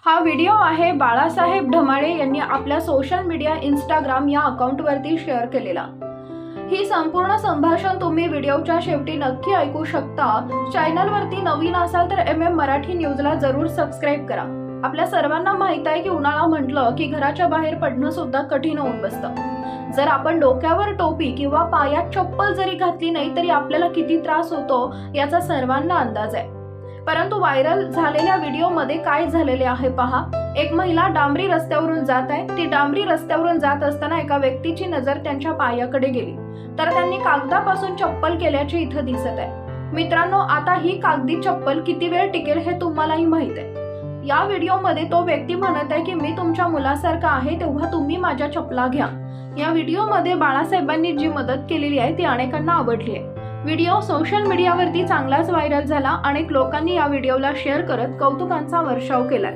हा व्हिडिओ आहे बाळासाहेब ढमाळे यांनी आपल्या सोशल मीडिया इंस्टाग्राम या अकाउंटवरती शेअर केलेला। ही संपूर्ण संभाषण तुम्ही व्हिडिओच्या शेवटी नक्की ऐकू शकता। चॅनलवरती नवीन असाल तर MM मराठी न्यूजला जरूर सबस्क्राइब करा। आपल्या सर्वांना माहित आहे की उन्हाळा म्हटलं की घराच्या बाहेर पडणं सुद्धा कठीण होऊन बसतं। जर आपण डोक्यावर टोपी किंवा पायात चप्पल जरी घातली नाही तरी आपल्याला किती त्रास होतो याचा सर्वांना अंदाज आहे। परंतु व्हायरल झालेल्या व्हिडिओमध्ये काय झालेले आहे पहा। एक महिला डांबरी रस्त्यावरून जात आहे। ती डांबरी रस्त्यावरून जात असताना एका व्यक्तीची नजर त्यांच्या पायाकडे गेली तर त्यांनी कागदापासून चप्पल केल्याचे इथं दिसत आहे। मित्रांनो, आता ही कागदी चप्पल किती वेळ टिकेल हे तुम्हालाही माहित आहे। या व्हिडिओमध्ये तो व्यक्ती म्हणत आहे की मी तुमच्या मुलासारखा आहे तेव्हा तुम्ही माझ्या चपला घ्या। या व्हिडिओमध्ये बाळासाहेबांनी जी मदत केलेली आहे ती अनेकांना आवडली आहे। व्हिडिओ सोशल मीडियावरती चांगलाच व्हायरल झाला। अनेक लोकांनी या व्हिडिओला शेअर करत कौतुकांचा वर्षाव केलाय।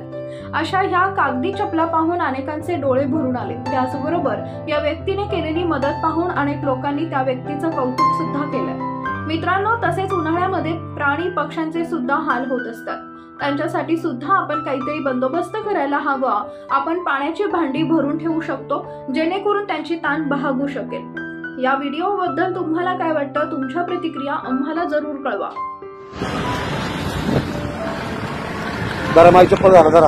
अशा ह्या कागदी चपला पाहून अनेकांचे डोळे भरून आले। त्याचबरोबर या व्यक्तीने केलेली मदत पाहून अनेक लोकांनी त्या व्यक्तीचं कौतुक सुद्धा केलंय। मित्रांनो, तसेच उन्हाळ्यामध्ये प्राणी पक्ष्यांचे सुद्धा हाल होत असतात। त्यांच्यासाठी सुद्धा आपण काहीतरी बंदोबस्त करायला हवा। आपण पाण्याची भांडी भरून ठेवू शकतो जेणेकरून त्यांची ताण भागू शकेल। या व्हिडिओबद्दल तुम्हाला काय वाटतं? तुमच्या प्रतिक्रिया आम्हाला जरूर कळवा। जरा माझी चप्पल घाला, जरा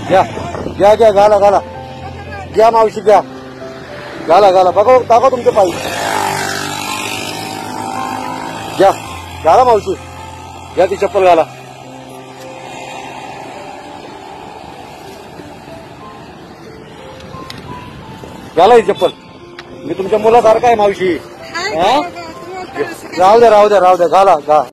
घ्या घ्या घ्या, घाला घाला, घ्या मावशी घ्या, घाला घाला, बघा टाका तुमचे पाय, घ्या घाला मावशी, घ्या ती चप्पल घाला। घाला ही चप्पल, मी तुमच्या मुलासारखा आहे मावशी। राहू द्या राहू द्या राहू द्या, घाला घाला